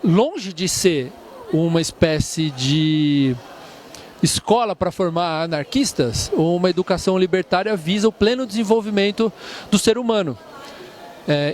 longe de ser uma espécie de escola para formar anarquistas, uma educação libertária visa o pleno desenvolvimento do ser humano,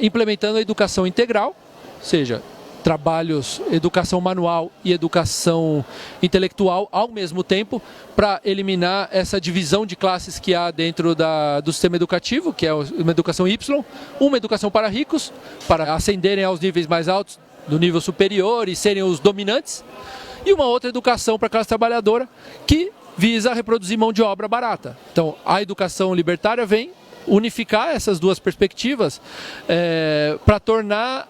implementando a educação integral, ou seja, trabalhos, educação manual e educação intelectual ao mesmo tempo, para eliminar essa divisão de classes que há dentro do sistema educativo, que é uma educação Y, uma educação para ricos, para ascenderem aos níveis mais altos do nível superior e serem os dominantes, e uma outra educação para a classe trabalhadora que visa reproduzir mão de obra barata. Então, a educação libertária vem unificar essas duas perspectivas para tornar,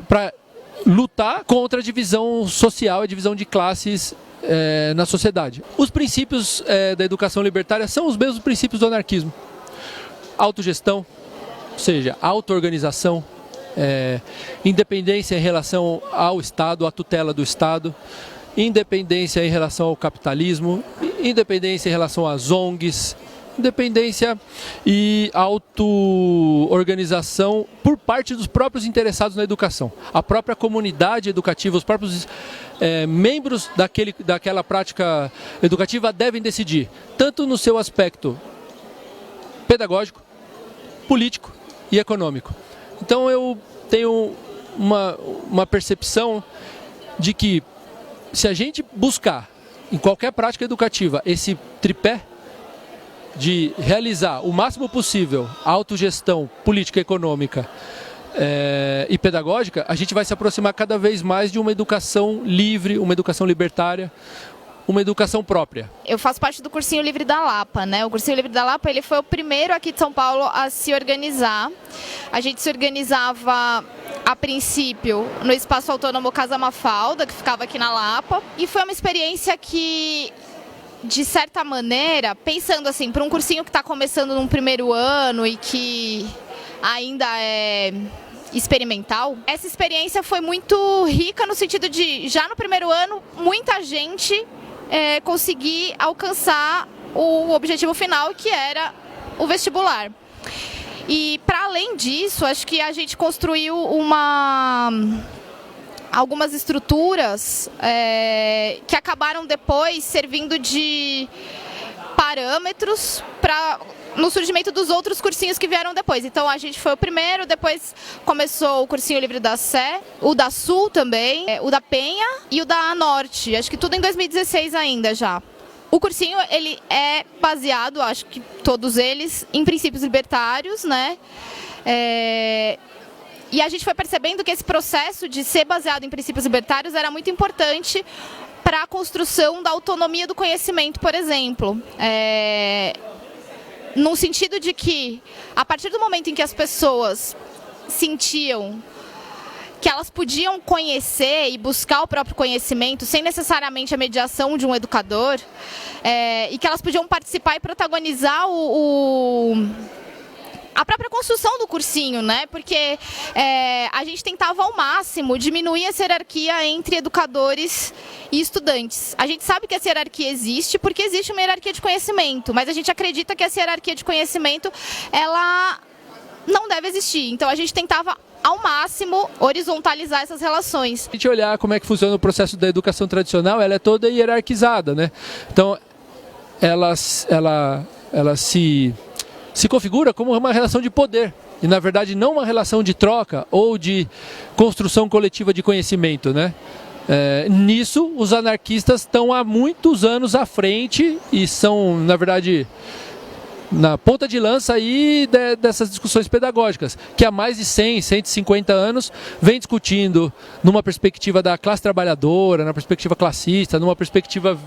para lutar contra a divisão social, a divisão de classes na sociedade. Os princípios da educação libertária são os mesmos princípios do anarquismo. Autogestão, ou seja, auto-organização, independência em relação ao Estado, à tutela do Estado, independência em relação ao capitalismo, independência em relação às ONGs, independência e auto-organização por parte dos próprios interessados na educação. A própria comunidade educativa, os próprios membros daquela prática educativa devem decidir, tanto no seu aspecto pedagógico, político e econômico. Então eu tenho uma percepção de que se a gente buscar em qualquer prática educativa esse tripé de realizar o máximo possível a autogestão política, econômica e pedagógica, a gente vai se aproximar cada vez mais de uma educação livre, uma educação libertária, uma educação própria. Eu faço parte do Cursinho Livre da Lapa, né? O Cursinho Livre da Lapa ele foi o primeiro aqui de São Paulo a se organizar. A gente se organizava, a princípio, no Espaço Autônomo Casa Mafalda, que ficava aqui na Lapa. E foi uma experiência que, de certa maneira, pensando assim, para um cursinho que está começando no primeiro ano e que ainda é experimental, essa experiência foi muito rica no sentido de, já no primeiro ano, muita gente conseguir alcançar o objetivo final, que era o vestibular. E, para além disso, acho que a gente construiu algumas estruturas que acabaram depois servindo de parâmetros no surgimento dos outros cursinhos que vieram depois. Então a gente foi o primeiro, depois começou o Cursinho Livre da Sé, o da Sul também, o da Penha e o da Norte, acho que tudo em 2016 ainda já. O cursinho ele é baseado, acho que todos eles, em princípios libertários, né? E a gente foi percebendo que esse processo de ser baseado em princípios libertários era muito importante para a construção da autonomia do conhecimento, por exemplo. No sentido de que, a partir do momento em que as pessoas sentiam que elas podiam conhecer e buscar o próprio conhecimento sem necessariamente a mediação de um educador, e que elas podiam participar e protagonizar a própria construção do cursinho, né? Porque a gente tentava ao máximo diminuir essa hierarquia entre educadores e estudantes. A gente sabe que essa hierarquia existe porque existe uma hierarquia de conhecimento, mas a gente acredita que essa hierarquia de conhecimento ela não deve existir. Então a gente tentava ao máximo horizontalizar essas relações. Se a gente olhar como é que funciona o processo da educação tradicional, ela é toda hierarquizada, né? Então ela se configura como uma relação de poder e, na verdade, não uma relação de troca ou de construção coletiva de conhecimento, né? Nisso, os anarquistas estão há muitos anos à frente e são, na verdade, na ponta de lança aí dessas discussões pedagógicas, que há mais de 100, 150 anos vem discutindo numa perspectiva da classe trabalhadora, na perspectiva classista, numa perspectiva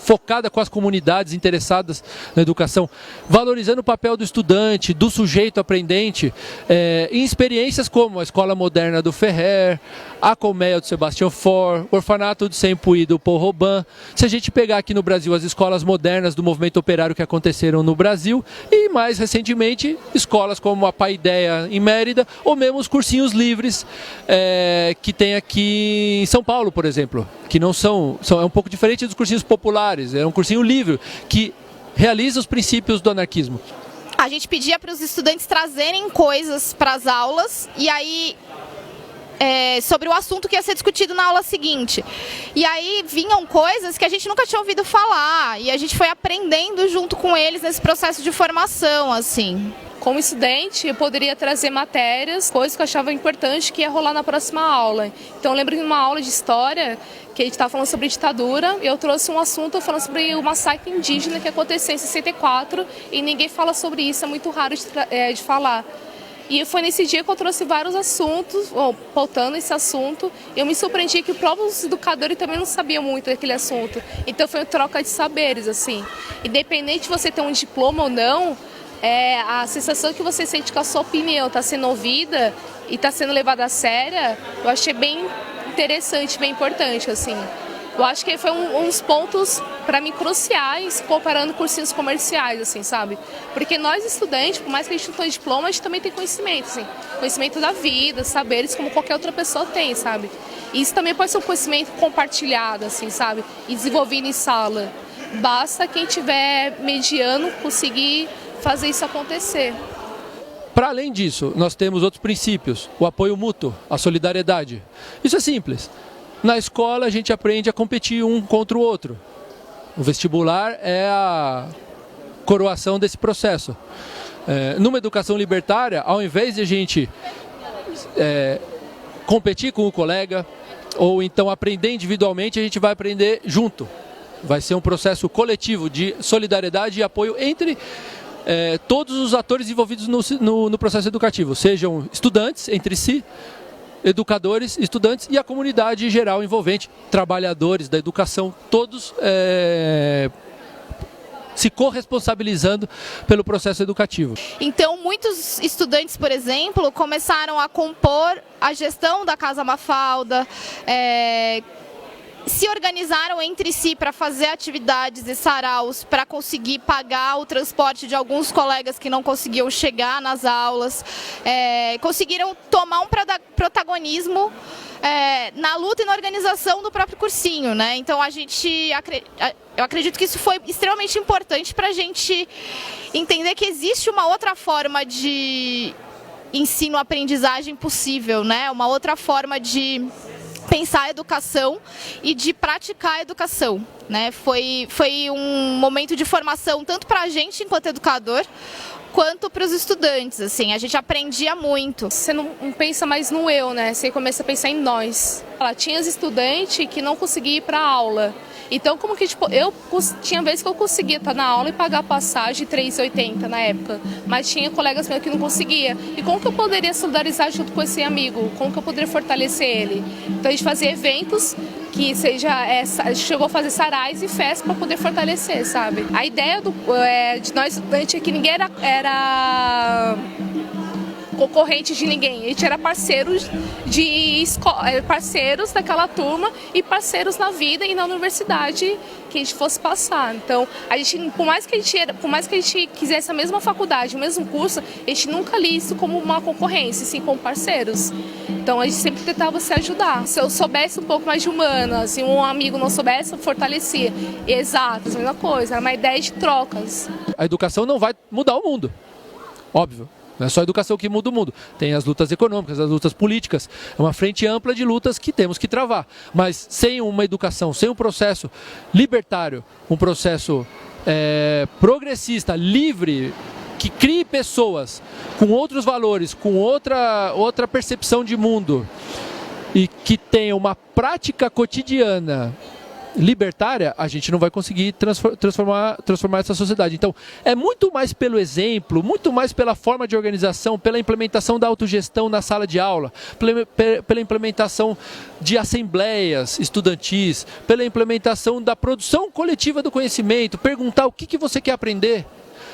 focada com as comunidades interessadas na educação, valorizando o papel do estudante, do sujeito aprendente, em experiências como a Escola Moderna do Ferrer, a Colmeia do Sebastião Faure, o Orfanato de Saint-Puy do Paul Robin. Se a gente pegar aqui no Brasil as escolas modernas do movimento operário que aconteceram no Brasil, e mais recentemente escolas como a Paideia em Mérida, ou mesmo os cursinhos livres que tem aqui em São Paulo, por exemplo, que não é um pouco diferente dos cursinhos populares. É um cursinho livre que realiza os princípios do anarquismo. A gente pedia para os estudantes trazerem coisas para as aulas e aí sobre o assunto que ia ser discutido na aula seguinte. E aí vinham coisas que a gente nunca tinha ouvido falar, e a gente foi aprendendo junto com eles nesse processo de formação, assim. Como estudante, eu poderia trazer matérias, coisas que eu achava importante que ia rolar na próxima aula. Então, eu lembro de uma aula de história que a gente estava falando sobre ditadura, e eu trouxe um assunto falando sobre o massacre indígena que aconteceu em 64, e ninguém fala sobre isso, é muito raro de falar. E foi nesse dia que eu trouxe vários assuntos, pautando esse assunto. Eu me surpreendi que os próprios educadores também não sabiam muito daquele assunto. Então foi uma troca de saberes, assim. Independente de você ter um diploma ou não, a sensação que você sente que a sua opinião está sendo ouvida e está sendo levada a sério, eu achei bem interessante, bem importante, assim. Eu acho que foi uns pontos, para mim, cruciais, comparando cursinhos comerciais, assim, sabe? Porque nós, estudantes, por mais que a gente não tenha diploma, a gente também tem conhecimento, assim. Conhecimento da vida, saberes como qualquer outra pessoa tem, sabe? E isso também pode ser um conhecimento compartilhado, assim, sabe? E desenvolvido em sala. Basta quem tiver mediano conseguir fazer isso acontecer. Para além disso, nós temos outros princípios, o apoio mútuo, a solidariedade. Isso é simples. Na escola a gente aprende a competir um contra o outro. O vestibular é a coroação desse processo. Numa educação libertária, ao invés de a gente competir com o colega, ou então aprender individualmente, a gente vai aprender junto. Vai ser um processo coletivo de solidariedade e apoio entre todos os atores envolvidos no processo educativo, sejam estudantes entre si, educadores, estudantes e a comunidade geral envolvente, trabalhadores da educação, todos se corresponsabilizando pelo processo educativo. Então, muitos estudantes, por exemplo, começaram a compor a gestão da Casa Mafalda, se organizaram entre si para fazer atividades e saraus para conseguir pagar o transporte de alguns colegas que não conseguiam chegar nas aulas, conseguiram tomar um protagonismo na luta e na organização do próprio cursinho, né? Então eu acredito que isso foi extremamente importante para a gente entender que existe uma outra forma de ensino-aprendizagem possível, né? Uma outra forma de pensar a educação e de praticar a educação, né? Foi um momento de formação tanto para a gente enquanto educador, quanto para os estudantes, assim, a gente aprendia muito. Você não pensa mais no eu, né? Você começa a pensar em nós. Tinha os estudantes que não conseguiam ir para a aula. Então, como que, tipo, tinha vezes que eu conseguia estar na aula e pagar a passagem de R$3,80 na época, mas tinha colegas meus que não conseguia. E como que eu poderia solidarizar junto com esse amigo? Como que eu poderia fortalecer ele? Então, a gente fazia eventos que a gente chegou a fazer sarais e festas para poder fortalecer, sabe? A ideia de nós estudantes é que ninguém era concorrente de ninguém, a gente era parceiros parceiros daquela turma e parceiros na vida e na universidade que a gente fosse passar. Então, a gente, por mais que a gente quisesse a mesma faculdade, o mesmo curso, a gente nunca lia isso como uma concorrência, sim como parceiros. Então, a gente sempre tentava se ajudar. Se eu soubesse um pouco mais de humanas, se um amigo não soubesse, eu fortalecia. Exato, a mesma coisa, era uma ideia de trocas. A educação não vai mudar o mundo, óbvio. Não é só a educação que muda o mundo. Tem as lutas econômicas, as lutas políticas. É uma frente ampla de lutas que temos que travar. Mas sem uma educação, sem um processo libertário, um processo progressista, livre, que crie pessoas com outros valores, com outra percepção de mundo e que tenha uma prática cotidiana libertária, a gente não vai conseguir transformar essa sociedade. Então, é muito mais pelo exemplo, muito mais pela forma de organização, pela implementação da autogestão na sala de aula, pela implementação de assembleias estudantis, pela implementação da produção coletiva do conhecimento, perguntar o que você quer aprender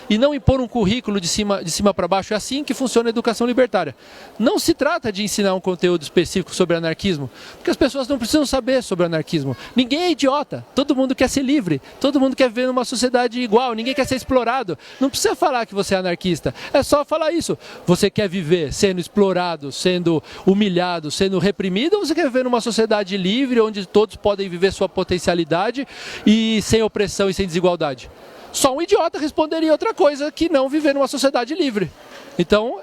e não impor um currículo de cima para baixo. É assim que funciona a educação libertária. Não se trata de ensinar um conteúdo específico sobre anarquismo, porque as pessoas não precisam saber sobre anarquismo. Ninguém é idiota, todo mundo quer ser livre, todo mundo quer viver numa sociedade igual, ninguém quer ser explorado. Não precisa falar que você é anarquista, é só falar isso. Você quer viver sendo explorado, sendo humilhado, sendo reprimido, ou você quer viver numa sociedade livre, onde todos podem viver sua potencialidade e sem opressão e sem desigualdade? Só um idiota responderia outra coisa que não viver numa sociedade livre. Então,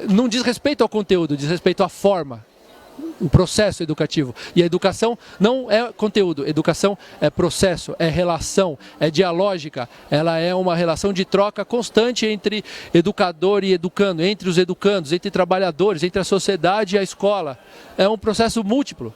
não diz respeito ao conteúdo, diz respeito à forma. o processo educativo. E a educação não é conteúdo, educação é processo, é relação, é dialógica, ela é uma relação de troca constante entre educador e educando, entre os educandos, entre trabalhadores, entre a sociedade e a escola. É um processo múltiplo.